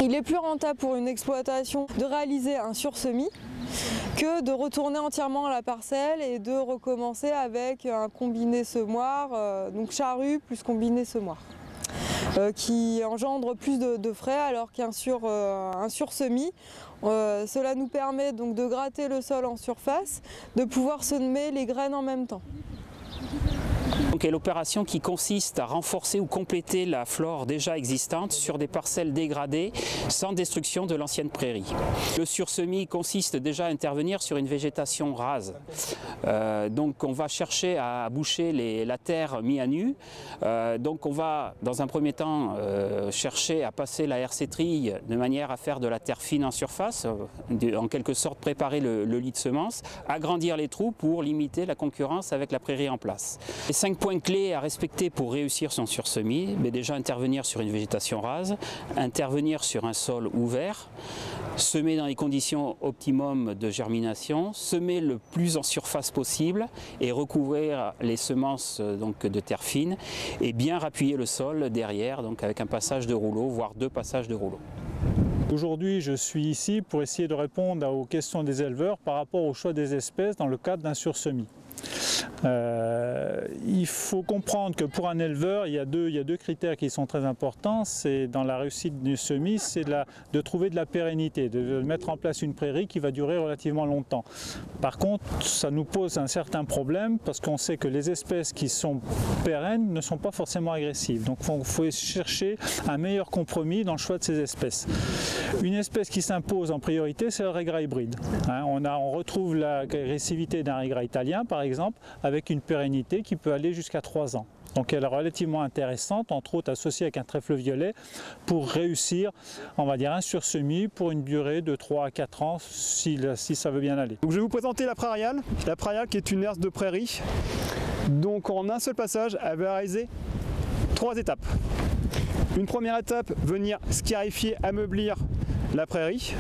Il est plus rentable pour une exploitation de réaliser un sursemis que de retourner entièrement à la parcelle et de recommencer avec un combiné semoir, donc charrue plus combiné semoir, qui engendre plus de frais alors qu'un sursemis, cela nous permet donc de gratter le sol en surface, de pouvoir semer les graines en même temps. Donc, l'opération qui consiste à renforcer ou compléter la flore déjà existante sur des parcelles dégradées sans destruction de l'ancienne prairie. Le sursemis consiste déjà à intervenir sur une végétation rase. Donc on va chercher à boucher la terre mise à nu. Donc on va dans un premier temps chercher à passer la hersétrille de manière à faire de la terre fine en surface, en quelque sorte préparer le lit de semences, agrandir les trous pour limiter la concurrence avec la prairie en place. Les 5 points clés à respecter pour réussir son sursemis, mais déjà intervenir sur une végétation rase, intervenir sur un sol ouvert, semer dans les conditions optimum de germination, semer le plus en surface possible et recouvrir les semences donc, de terre fine et bien rappuyer le sol derrière donc avec un passage de rouleau, voire 2 passages de rouleau. Aujourd'hui, je suis ici pour essayer de répondre aux questions des éleveurs par rapport au choix des espèces dans le cadre d'un sursemis. Il faut comprendre que pour un éleveur, il y a deux critères qui sont très importants. C'est dans la réussite du semis, c'est de trouver de la pérennité, de mettre en place une prairie qui va durer relativement longtemps. Par contre, ça nous pose un certain problème parce qu'on sait que les espèces qui sont pérennes ne sont pas forcément agressives. Donc il faut chercher un meilleur compromis dans le choix de ces espèces. Une espèce qui s'impose en priorité, c'est le régrat hybride. On retrouve l'agressivité d'un régrat italien, par exemple, avec une pérennité qui peut aller jusqu'à 3 ans. Donc elle est relativement intéressante, entre autres associée avec un trèfle violet, pour réussir, on va dire, un sursemis pour une durée de 3 à 4 ans, si ça veut bien aller. Donc je vais vous présenter la prairiale qui est une herse de prairie. Donc en un seul passage, elle va réaliser 3 étapes. Une première étape, venir scarifier, ameublir la prairie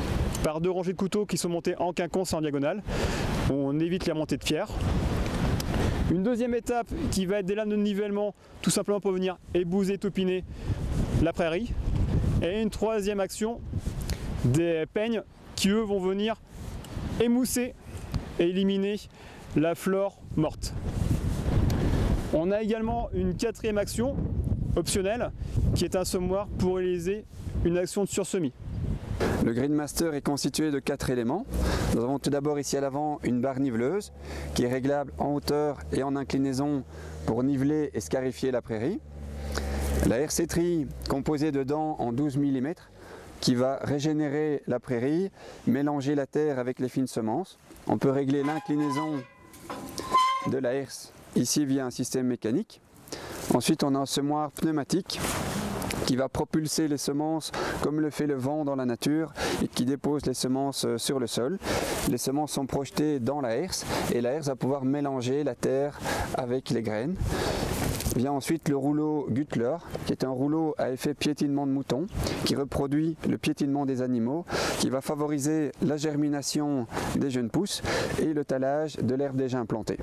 par 2 rangées de couteaux qui sont montés en quinconce et en diagonale. On évite les remontées de pierre. Une deuxième étape qui va être des lames de nivellement, tout simplement pour venir ébouser, taupiner la prairie. Et une troisième action, des peignes qui eux vont venir émousser et éliminer la flore morte. On a également une 4e action optionnelle qui est un semoir pour réaliser une action de sursemis. Le Greenmaster est constitué de 4 éléments. Nous avons tout d'abord ici à l'avant une barre niveleuse qui est réglable en hauteur et en inclinaison pour niveler et scarifier la prairie. La hersétrie composée de dents en 12 mm qui va régénérer la prairie, mélanger la terre avec les fines semences. On peut régler l'inclinaison de la herse ici via un système mécanique. Ensuite on a un semoir pneumatique qui va propulser les semences comme le fait le vent dans la nature et qui dépose les semences sur le sol. Les semences sont projetées dans la herse et la herse va pouvoir mélanger la terre avec les graines. Vient ensuite le rouleau Güttler, qui est un rouleau à effet piétinement de mouton, qui reproduit le piétinement des animaux, qui va favoriser la germination des jeunes pousses et le talage de l'herbe déjà implantée.